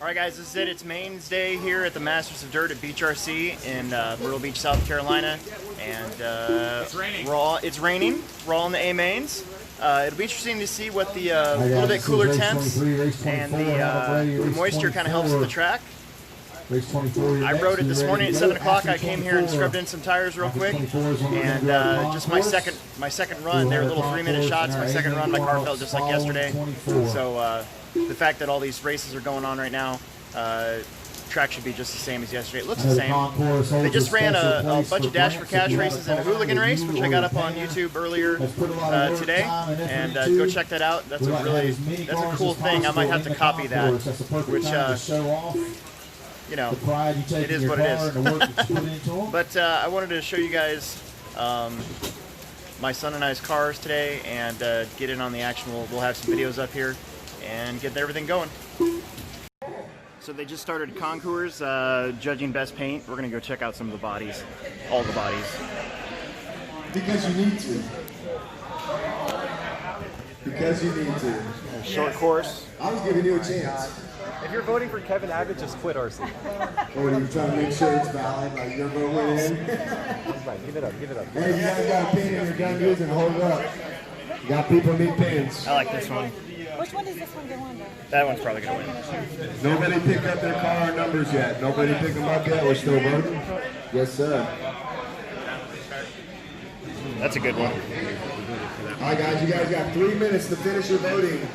Alright guys, this is it. It's Mains Day here at the Masters of Dirt at Beach RC in Myrtle Beach, South Carolina. And it's raining. It's raining. We're all in the A-Mains. It'll be interesting to see what the little bit cooler temps and the moisture kind of helps with the track. I rode it this morning at 7 o'clock. I came here and scrubbed in some tires real quick, and just my second run, they were little 3-minute shots. My second run, my car felt just like yesterday. So the fact that all these races are going on right now, track should be just the same as yesterday. It looks the same. They just ran a bunch of Dash for Cash races and a hooligan race, which I got up on YouTube earlier today, and go check that out. That's a cool thing. I might have to copy that, which you know, it is what it is. But I wanted to show you guys my son and I's cars today and get in on the action. We'll have some videos up here and get everything going. So they just started concours judging best paint. We're going to go check out some of the bodies, all the bodies. Because you need to. Because you need to. Short course. I was giving you a chance. If you're voting for Kevin Abbott, just quit RC. Or are you trying to make sure it's valid, like your vote went in? That's right, give it up, give it up. Hey, you guys got a pin in your gun using, hold it up. You got people need pins. I like this one. Which one is this one going on? That one's probably going to win. Nobody picked up their car numbers yet. Nobody picked them up yet. We're still voting? Yes, sir. That's a good one. All right, guys, you guys got 3 minutes to finish your voting.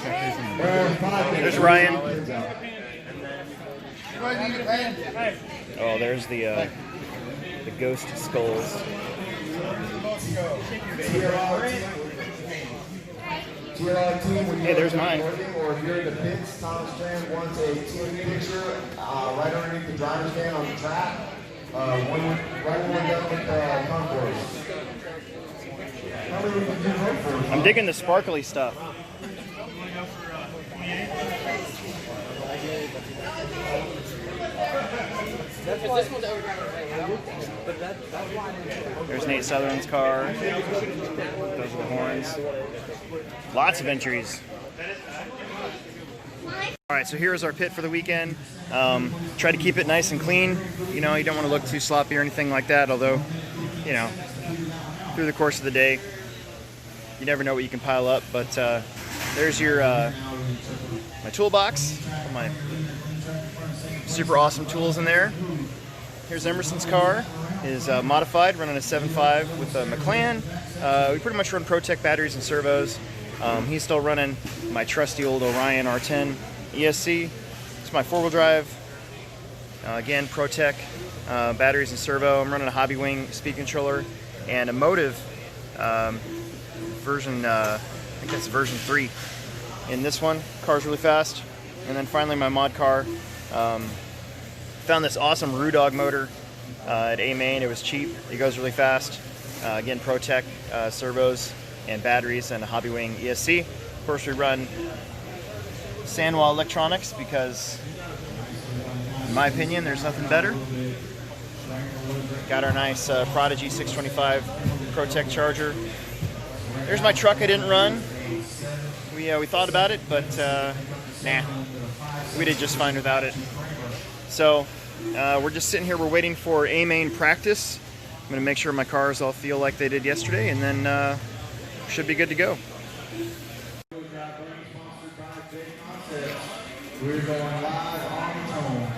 5 minutes. There's Ryan. Oh, there's the ghost skulls. Hey, there's mine. Or if you're in the pits, Tom Strand wants a team picture right underneath the driver's stand on the track. Right when we're done with the concourse. How many did you vote for? I'm digging the sparkly stuff. There's Nate Sutherland's car. Those are the horns. Lots of entries. Alright, so here's our pit for the weekend. Try to keep it nice and clean. You know, you don't want to look too sloppy or anything like that, although, you know, through the course of the day, you never know what you can pile up. But there's your my toolbox, my super awesome tools in there. Here's Emerson's car, is modified, running a 7.5 with a McLaren. We pretty much run ProTech batteries and servos. He's still running my trusty old Orion R10 ESC. It's my 4-wheel drive. Again, ProTech batteries and servo. I'm running a Hobby Wing speed controller and a Motive version, I think that's version 3 in this one. Car's really fast. And then finally my mod car. Found this awesome Rudog motor at A-Main. It was cheap. It goes really fast. Again, ProTech servos and batteries and a Hobby Wing ESC. Of course, we run Sanwa electronics because, in my opinion, there's nothing better. Got our nice Prodigy 625 ProTech charger. There's my truck I didn't run. We thought about it, but nah, we did just fine without it. So we're just sitting here, we're waiting for A-Main practice. I'm going to make sure my cars all feel like they did yesterday, and then should be good to go. We're going live on tone.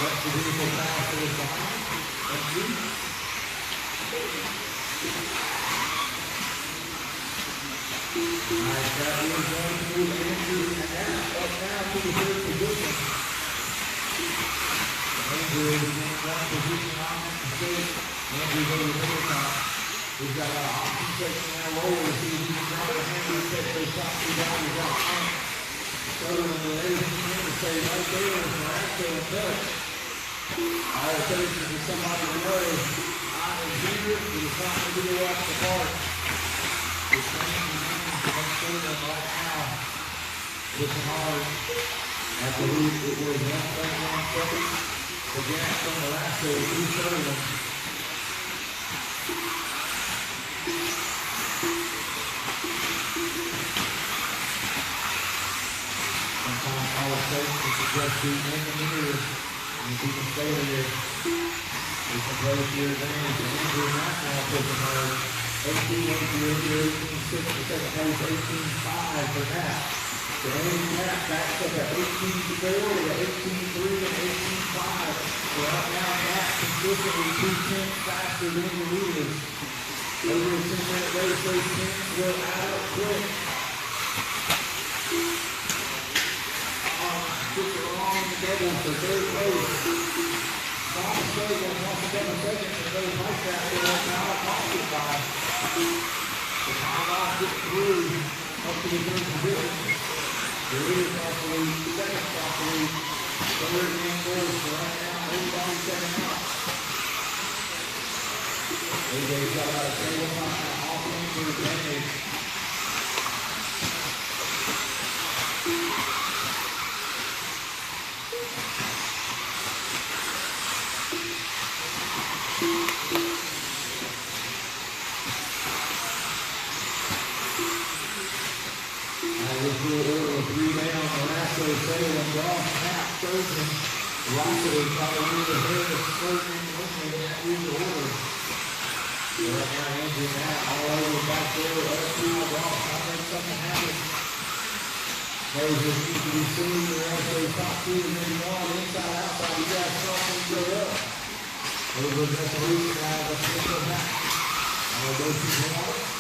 Let the vehicle pass behind. Alright, that is going to move Andrew Knapp up now to the third position. Andrew is in one position on that stage. Andrew's over the top. He's got an option section now roll to see if he can grab a hand and take those top two down. He's got front. Sutherland with everything in to say right there is Marasco and Phillips. All it takes is for somebody to know I am here. It is not going to be watch the park. It's going to be Sutherland right now. Pushing hard. I believe it was 1.1 seconds. The gap from Marasco to Sutherland. Sometimes all it takes is to just be in the mirror. And if you can stay there, you can play to your advantage. And Andrew Knapp now pushing hard. 18-8, 18-6 for second place, 18-5 for Knapp. So Andrew Knapp backs up at 18-4 to 18-3 and 18-5. So right now Knapp consistently 2 tenths faster than the leaders. Over a 10-minute race, those tenths will add up quick. Gets it wrong in the double for third place. Not a straight one, 1 seconds, and those like that, they won't now cost it by. The time off gets through up to the third position. The leader across the lead, second across the lead, third and fourth. So right now, everybody's second out. AJ's got about a table time off for advantage. Three down, Marasco, Salem, Ross, Knapp, Sturgeon, Rosso, Colorado, Harris, Sturgeon, Lincoln, that is the order. So right now, Andrew Knapp all over the back there, up to Ross, trying to make something happen. Knows this needs to be seen, Marasco, top two, and maybe one, inside, outside, you guys something to go up. Over the resolution now, let's get them back. I'll go to the water.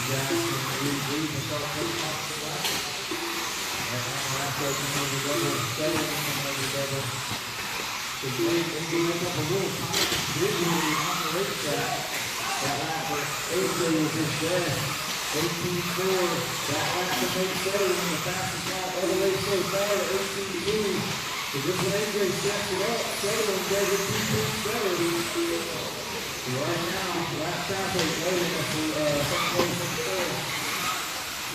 Jackson, lead to start putting off the lap. And now Marasco can move the double, Sutherland can move the double. So Blake can give up a little time visually on the racetrack. That lap for AJ was his best. 18-4. That lap to make Sutherland the fastest lap of the race so far at 18-2. So just when AJ sets it up, Sutherland does it 2 points better. Right now, lap traffic waiting for second place in the third.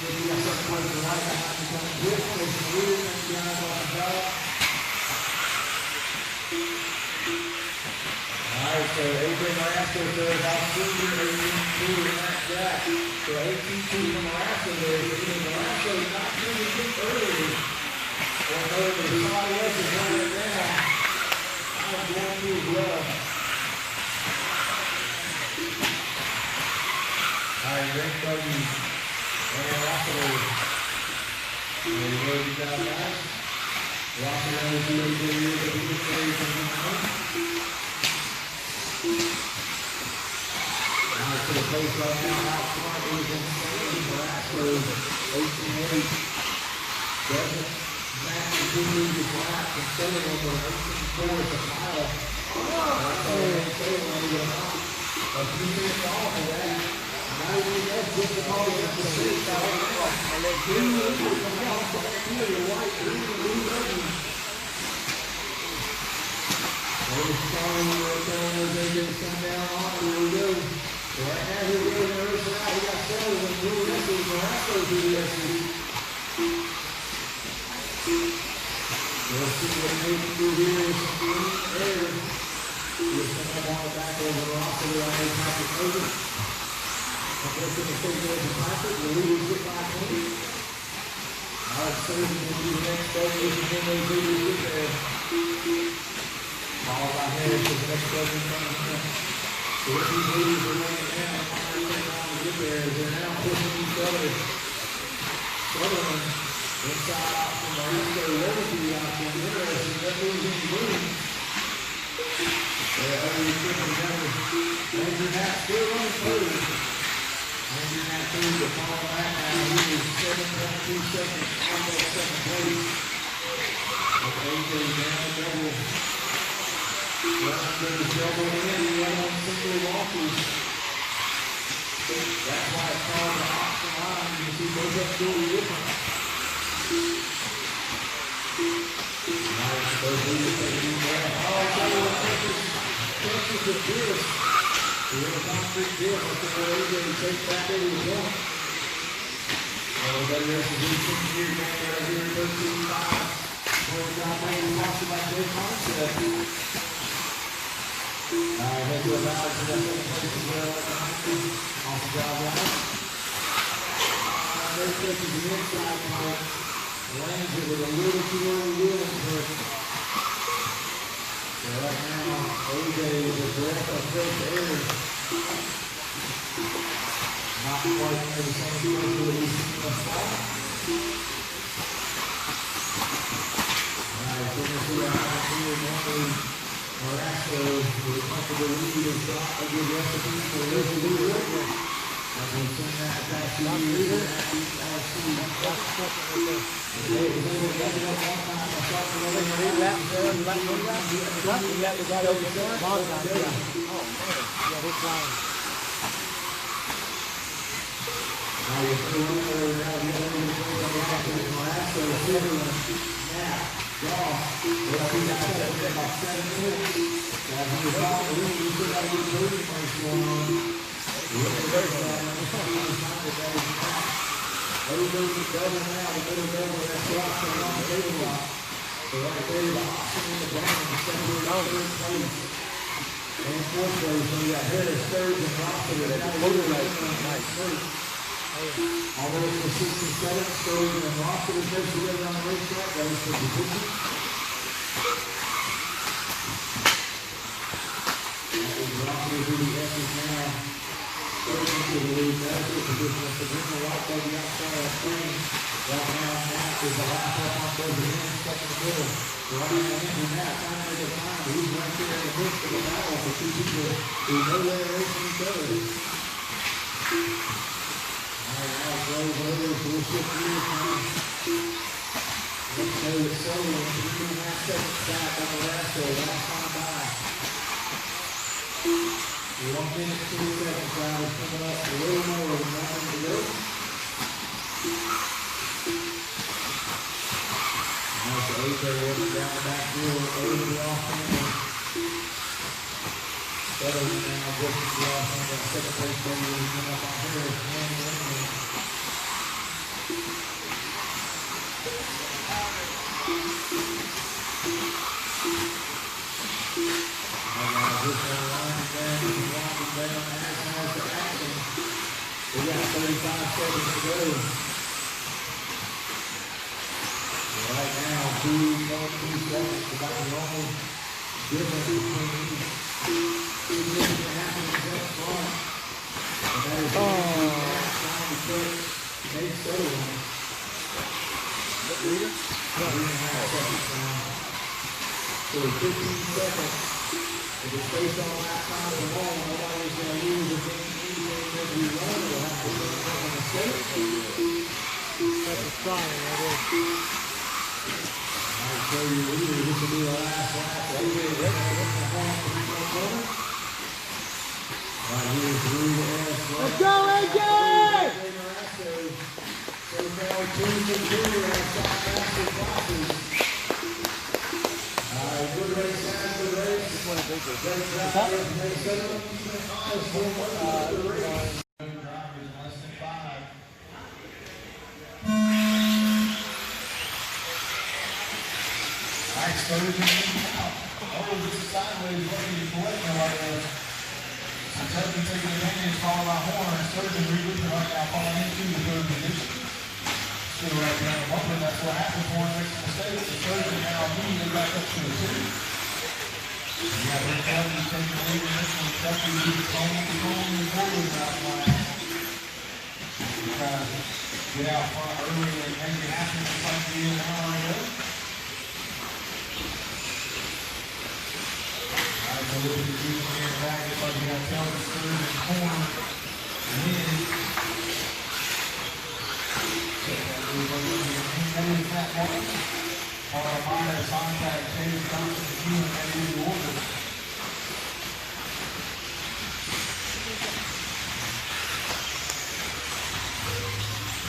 If you got second place in the right behind you, coming quick, there's some weird things guys on the back. Alright, so AJ Marasco says about Super 18-2 in that gap. So 18-2 from Marasco there. Even Marasco is not moving too early. Or no, but somebody else is running it down. I'm going to as well. Alright, Rick Buggy and Rosso. There you go, you got guys. Rosso knows who AJ is, but he gets ready from the home. Now to the post right now, out front is insane. Marasco, 18-8. Doesn't match the two leaders lap and Salem with 18-4 at the mile. That's all Salem with a few minutes off of that. Now you know just the ball is the six. I let two leaders come out from the white green and blue red. We're starting with AJ sundown on. Here we go. So right now, here we go. We're going to race it out. We got Sutherland and Blue Wrestle. Marasco to the SUV. Let's see what they can do here. Some green air. We're coming on the back over Rosso. I need Patrick over. I'm going to take it over Patrick. The leaders get by 20. Alright, Sturgeon will be the next focus, and then those leaders get there. Followed by Harris as the next focus comes in. So what these leaders are laying down, how they're taking on to get there, is they're now pushing each other. Sutherland, inside out from Marasco, over to the option. Interesting, that moves in blue. They're over the triple Andrew Knapp still running through. Andrew Knapp through the fall back now. He is 7.2 seconds almost second place. With AJ down the double. Running to the double in. He went on single losses. That's why it's called the option line. You can see those up totally different. Nice, those leaders taking that. Oh, Texas is this. The little concrete deal. That's the way AJ takes back over the point. Everybody else is in here back right here, 13-5. Boy, John Wayne talks about their concept. Alright, head to a balance in that second place as well. Off the job right. First place is the inside part. Lands it with a little too early wheeling push. So right now, AJ is a breath of fresh air. Not quite in the same place that we've seen thus far. Alright, so we're going to see how high here normally Marasco with a comfortable lead is not a good recipe for a leader. As we've seen that past few years in that BRC. Today was able to get it up one time by starting to let it That was right over there. Long time, yeah. Oh, man. Yeah, this line. now you're through over now the other end of the back to Marasco, Silverman, Knapp, Goff. Well, he's got about 7 minutes. As he was off the lead, he's still got a good birdie race going on. Over the double now, the middle double, that's locked on the table lock. So right there, the option in the ground, the secondary third place. And fourth place, so we got Harris third and Rossiter. They got a motor race on nice first. Although it's the 6th and 7th, Sturgeon and Rossiter goes together on the racetrack, that is for position. That is Rossiter who the S is now. Sturgeon to the lead, that's the position. It's the green light by the outside of the screen. Right now, Knapp is the last up on both the ends, stuck in the middle. So right now, Andrew Knapp trying to make a time. He's right there in the midst of the battle for two people who know they're racing each other. Alright, now it goes over, so we'll shift gears now. Let's go with Sullivan, 3.5 seconds back on the last go, last time by. 1 minute, 2 seconds, riders coming up a little more than 1 minute to go. Nice AJ working down the back wheel over the off-hander. Settling now just to the off-hander. Second place baby will come up on Harris. We got 35 seconds to go. Right now, 2.2 seconds, about the only difference between two things that happen up front. And that is trying to put Nate Sullivan. 3.5 seconds now. So 15 seconds. If it's based on that time of the ball, nobody's going to lose if anything that we run. We'll have to put it on the state. That's a sign, that is. Alright, so your leader, this will be the last lap. AJ Rickman in the front, 3 corner. Right here through the S. Let's go, AJ! So far, 2 for 2 outside master classes. Good race, fast, good race. This one is bigger. Great job, Nate Sullivan. Keeping it honest for the race. Drivers in less than 5. Alright, Sturgeon out. Oh, this is sideways, looking to collect me right there. Kentucky taking advantage, followed by Horn. Sturgeon relooping right now, falling into the third position. Still right there on the bumper, that's what happened for him makes a mistake. So Sturgeon now immediately back up to the 2. Yeah, Rick Kelly taking the lead in this one. Kentucky leads home to home in the quarters out line. Trying to get out front early and make it happen just like we did an hour ago. Alright, so look at the team here. back, just like you got to tell the third and corn. Win. That is that one. Myers, contact, James Johnson, Human, that is the order.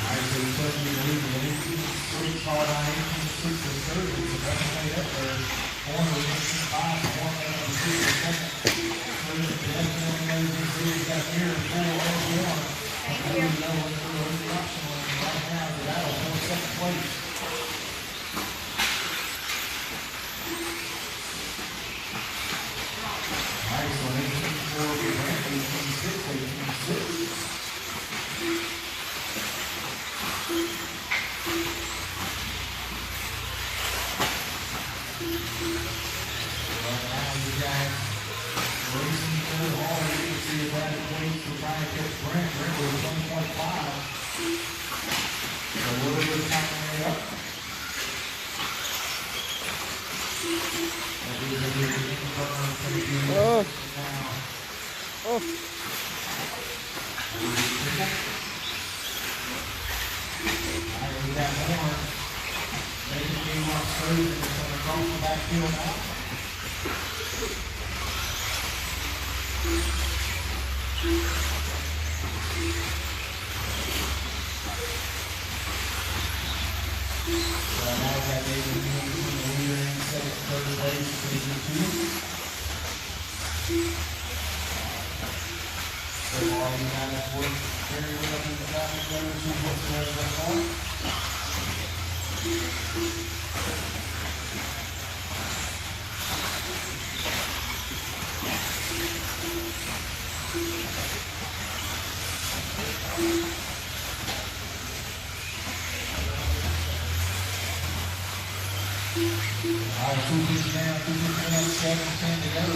Alright, so we told you to leave the 18-6, called on 18-6 to third, so that's made up there. One was 18-5, one made up to 6 or second. Third, the next one knows this series got here, 4-1. Thank you. Right now, the battle for second place. Alright, so 18-4, 18-6, 18-6. Right now, you got racing third hard. You can see if that equates to trying to catch Brent. Brent was 1.5. So a little bit of tightening it up. Oh. Oh. Alright, we got Horn. Making the game on third. It's going to cross the backfield now. So now we got David Newman between the leader and second, third place, Division 2. So far, you guys work very well in the traffic numbers and whatsoever thus far. Alright, 2 pitches down, 7-10 to go.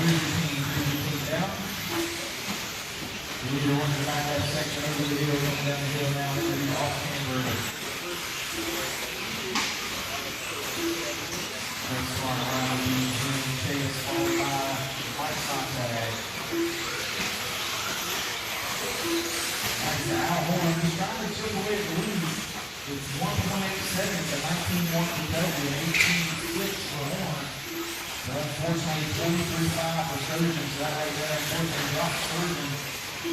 Here's your team down. You're one to find that section over the hill, coming down the hill now, into the off-camber. Next one around the green chase, followed by white contact. Nice to Al Horn, he's trying to chip away at the lead. It's 1.8 seconds at 19-1 to go, with 18-6 for Horn. But unfortunately, 43-5 for Surgeon, so that right there, unfortunately, drops Surgeon. A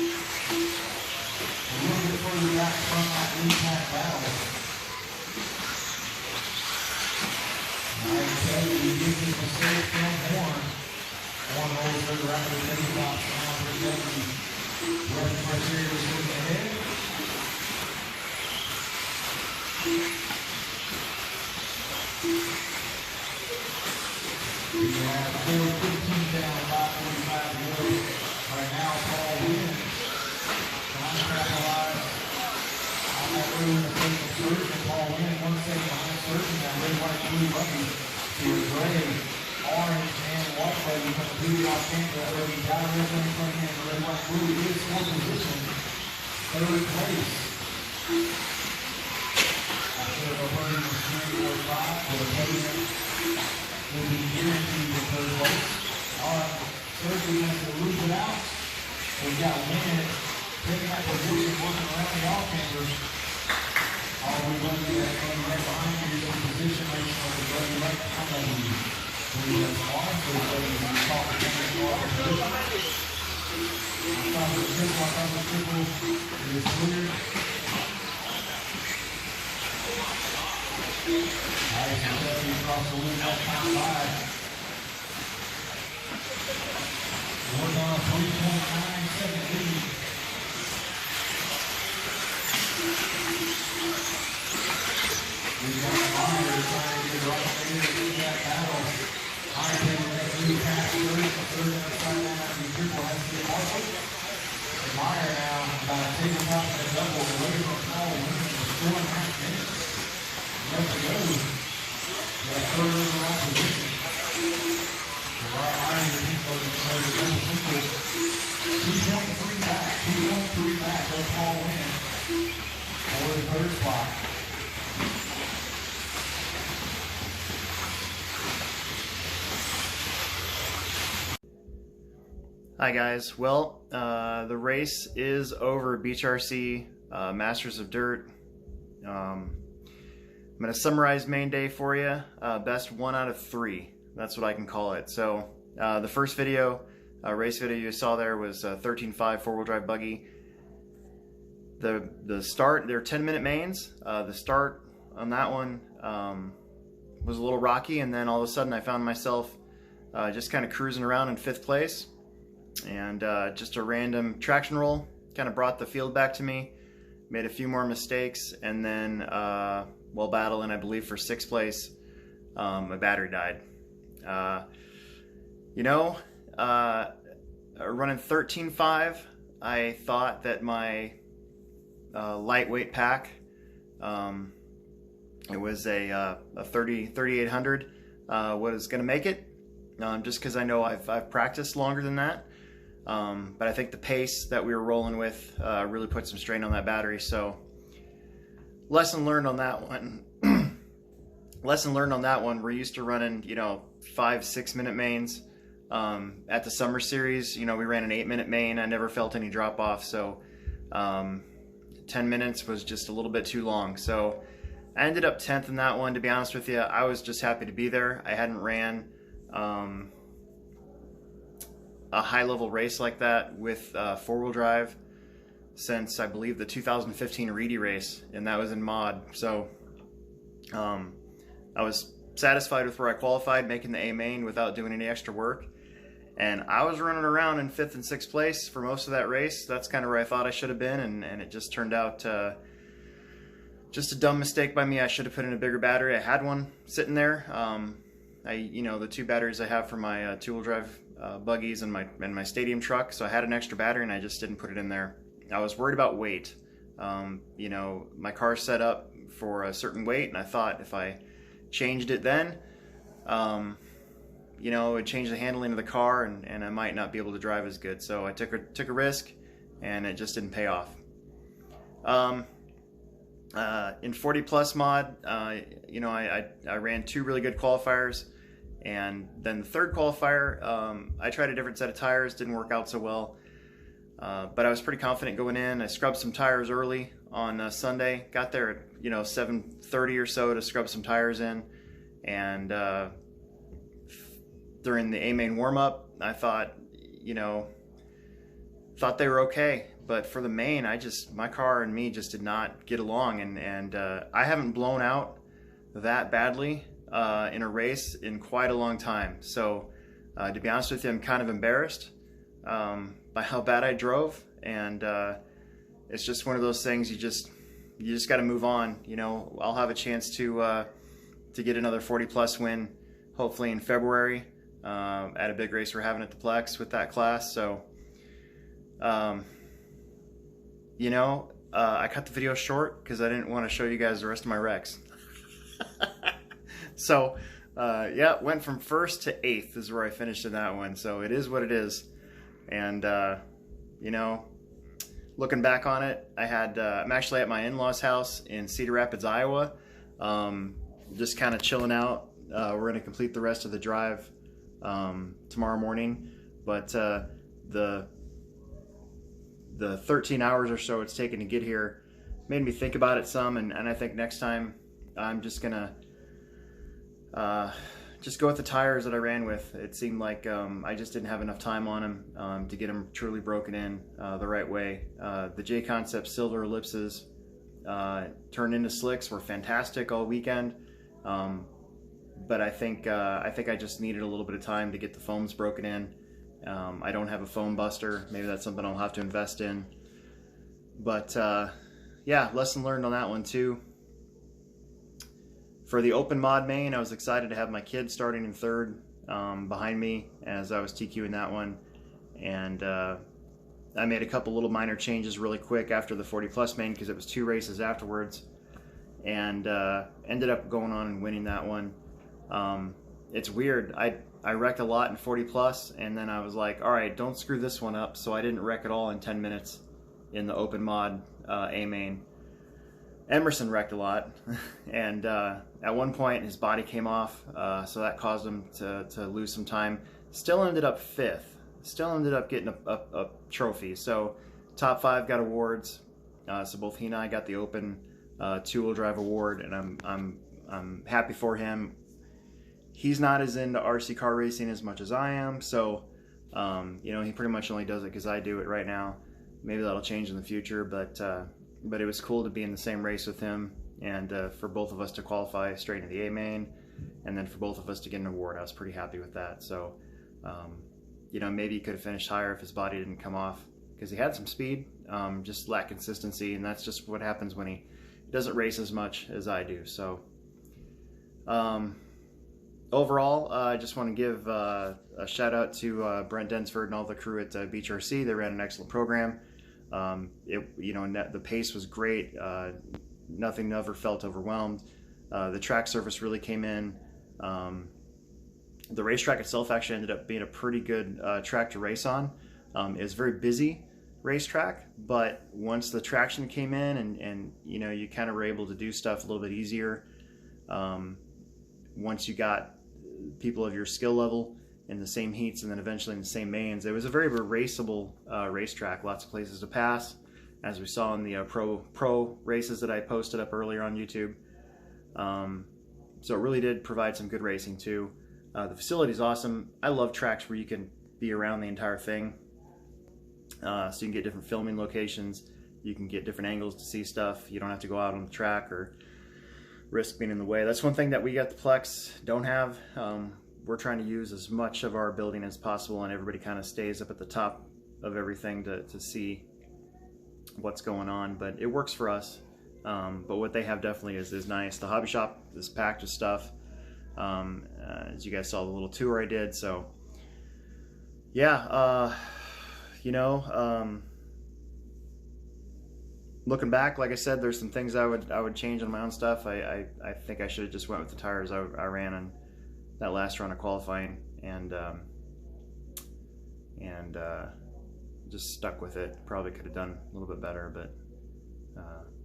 little bit further back from that lead-pack battle. I tell you, he gives his mistake from Horn. Horn rolls further out to the middle box. Now for Jeffrey. Rushing criteria was looking ahead. We have 4:15 down, 5:45 to go. Right now, Paul Wynn trying to capitalize on that early in the first of Surgeon. Paul Wynn, 1 second behind Surgeon. Now red, white, blue buttons to gray, orange, and white button from the blue off camera. Early got a red one in front of him. Red, white, blue is for position. Third place. After a burning of 3 or 5 for the podium. Will be guaranteed the third place. Alright, Surgery has to lose it out. We got Wynn taking that position, working around the off-camber. All we run to that thing right behind you is in position, making sure the buddy right behind you. We have also buddy who caught the camera for our position. On top of the triple, it is cleared. Alright, so Jeffrey across the loop, that time 5. We're on a 3.9 lead. We've got Meyer trying to get right there in that battle. Meyer taking that blue pass through, the third and the side line after the triple has to get partial. And Meyer now about to take him off that double away from Paul, winning for 4.5 minutes. Left to go. third overall position. The right line of the Pinko is 2.3 back. 2.3 back. That's Paul win for the third spot. Hi guys, well, the race is over. Beach RC, Masters of Dirt. I'm going to summarize main day for you. Best 1 out of 3. That's what I can call it. So the first video, race video you saw there was 13.5 four-wheel drive buggy. The start, they're 10-minute mains. The start on that one was a little rocky, and then all of a sudden I found myself just kind of cruising around in 5th place. And just a random traction roll kind of brought the field back to me. Made a few more mistakes, and then while battling, I believe, for 6th place, my battery died. Running 13.5, I thought that my lightweight pack, it was a 3800, was going to make it, just because I know I've practiced longer than that. But I think the pace that we were rolling with really put some strain on that battery. So lesson learned on that one. Lesson learned on that one. We're used to running, 5-6 minute mains. At the summer series, we ran an 8-minute main. I never felt any drop off. So 10 minutes was just a little bit too long. So I ended up 10th in that one. To be honest with you, I was just happy to be there. I hadn't ran a high-level race like that with four-wheel drive since, I believe, the 2015 Reedy race, and that was in mod. So I was satisfied with where I qualified, making the A main without doing any extra work. And I was running around in 5th and 6th place for most of that race. That's kind of where I thought I should have been, and it just turned out just a dumb mistake by me. I should have put in a bigger battery. I had one sitting there. The 2 batteries I have for my two-wheel drive buggies and my stadium truck, so I had an extra battery and I just didn't put it in there. I was worried about weight. My car's set up for a certain weight, and I thought if I changed it then, it would change the handling of the car, and I might not be able to drive as good. So I took a risk, and it just didn't pay off. In 40 plus mod, I ran 2 really good qualifiers. And then the 3rd qualifier, I tried a different set of tires, didn't work out so well. But I was pretty confident going in. I scrubbed some tires early on Sunday, got there at 7:30 or so to scrub some tires in. And during the A-main warm-up, I thought they were okay. But for the main, my car and me just did not get along. And I haven't blown out that badly in a race in quite a long time. So to be honest with you, I'm kind of embarrassed by how bad I drove, and it's just one of those things you just got to move on. I'll have a chance to get another 40 plus win hopefully in February at a big race we're having at the Plex with that class. So I cut the video short because I didn't want to show you guys the rest of my wrecks. So, went from 1st to 8th is where I finished in that one. So it is what it is. And, looking back on it, I'm actually at my in-laws' house in Cedar Rapids, Iowa. Just kind of chilling out. We're going to complete the rest of the drive tomorrow morning. But the 13 hours or so it's taken to get here made me think about it some. And I think next time I'm just going to just go with the tires that I ran with. It seemed like I just didn't have enough time on them to get them truly broken in the right way. The J-Concept Silver Ellipses turned into slicks were fantastic all weekend, but I think I just needed a little bit of time to get the foams broken in. I don't have a foam buster. Maybe that's something I'll have to invest in. But yeah, lesson learned on that one too. For the open mod main, I was excited to have my kid starting in 3rd behind me as I was TQing that one. And I made a couple little minor changes really quick after the 40 plus main because it was 2 races afterwards. And ended up going on and winning that one. It's weird. I wrecked a lot in 40 plus, and then I was like, all right, don't screw this one up. So I didn't wreck it all in 10 minutes in the open mod A main. Emerson wrecked a lot, and at one point his body came off, so that caused him to lose some time. Still ended up 5th. Still ended up getting a trophy. So top 5 got awards. So both he and I got the open 2-wheel drive award, and I'm happy for him. He's not as into RC car racing as much as I am, so you know, he pretty much only does it because I do it right now. Maybe that'll change in the future, but it was cool to be in the same race with him, and for both of us to qualify straight into the A main, and then for both of us to get an award. I was pretty happy with that. So you know, maybe he could have finished higher if his body didn't come off, because he had some speed, just lacked consistency, and that's just what happens when he doesn't race as much as I do. So overall, I just want to give a shout out to Brent Densford and all the crew at Beach RC. They ran an excellent program. You know, the pace was great. Nothing ever felt overwhelmed. The track surface really came in. The racetrack itself actually ended up being a pretty good track to race on. It was a very busy racetrack, but once the traction came in and you know, you kind of were able to do stuff a little bit easier. Once you got people of your skill level in the same heats and then eventually in the same mains, it was a very raceable racetrack. Lots of places to pass, as we saw in the pro races that I posted up earlier on YouTube. So it really did provide some good racing too. The facility is awesome. I love tracks where you can be around the entire thing, so you can get different filming locations, you can get different angles to see stuff. You don't have to go out on the track or risk being in the way. That's one thing that we at the Plex don't have. We're trying to use as much of our building as possible, and everybody kind of stays up at the top of everything to see what's going on, but it works for us. But what they have definitely is nice. The hobby shop is packed with stuff. As you guys saw the little tour I did, so yeah, you know, looking back, like I said, there's some things I would change on my own stuff. I think I should have just went with the tires I ran on that last round of qualifying, and just stuck with it. Probably could have done a little bit better, but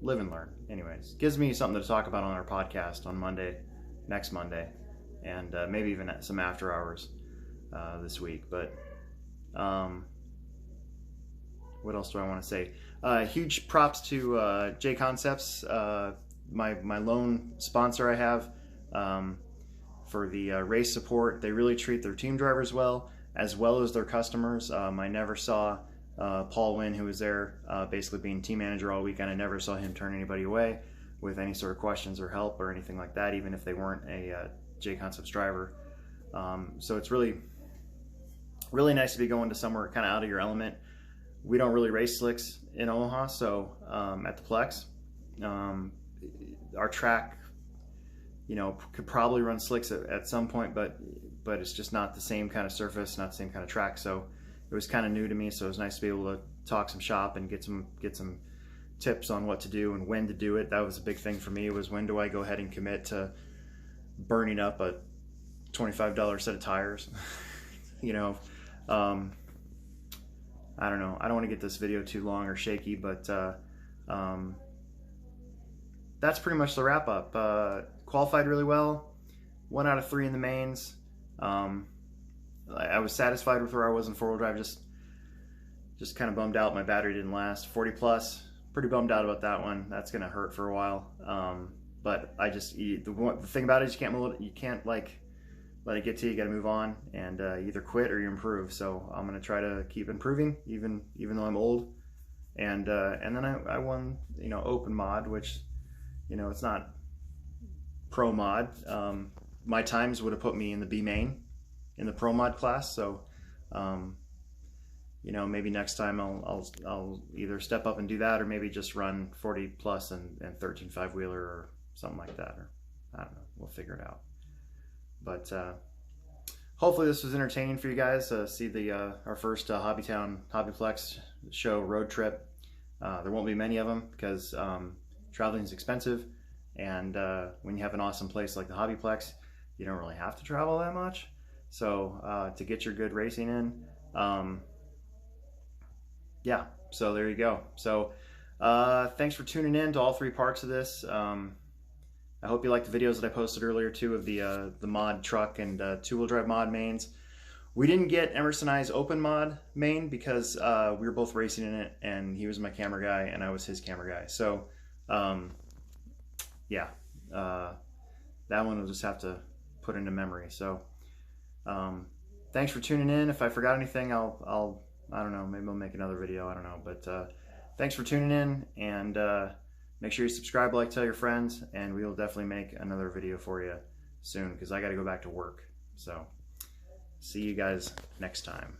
live and learn. Anyways, gives me something to talk about on our podcast on Monday, next Monday, and maybe even some after hours this week. But what else do I want to say? Huge props to J Concepts, my lone sponsor I have for the race support. They really treat their team drivers well as their customers. I never saw Paul Wynn, who was there basically being team manager all weekend. I never saw him turn anybody away with any sort of questions or help or anything like that, even if they weren't a J Concepts driver. So it's really nice to be going to somewhere kind of out of your element. We don't really race slicks in Omaha, so at the Plex, our track, you know, could probably run slicks at some point, but it's just not the same kind of surface, not the same kind of track. So it was kind of new to me, so it was nice to be able to talk some shop and get some tips on what to do and when to do it. That was a big thing for me, was when do I go ahead and commit to burning up a $25 set of tires. You know, I don't know. I don't want to get this video too long or shaky, but that's pretty much the wrap up. Qualified really well. 1 out of 3 in the mains. I was satisfied with where I was in 4-wheel drive. Just kind of bummed out my battery didn't last. 40 plus, pretty bummed out about that one. That's gonna hurt for a while. But the thing about it is you can't like let it get to you. You got to move on and either quit or you improve. So I'm gonna try to keep improving, even though I'm old. And then I won, you know, open mod, which, you know, it's not pro mod. My times would have put me in the B main in the pro mod class. So you know, maybe next time I'll either step up and do that, or maybe just run 40 plus and 13 5-wheeler or something like that, or I don't know, we'll figure it out. But hopefully this was entertaining for you guys. See our first HobbyPlex show road trip. There won't be many of them because traveling is expensive, and when you have an awesome place like the HobbyPlex, you don't really have to travel that much. So to get your good racing in, yeah, so there you go. So thanks for tuning in to all 3 parts of this. I hope you liked the videos that I posted earlier too of the mod truck and 2-wheel drive mod mains. We didn't get Emerson I's open mod main because we were both racing in it, and he was my camera guy and I was his camera guy. So yeah, that one we'll just have to put into memory. So thanks for tuning in. If I forgot anything, I'll I don't know, maybe I'll make another video, I don't know. But thanks for tuning in, and make sure you subscribe, like, tell your friends, and we will definitely make another video for you soon because I got to go back to work. So see you guys next time.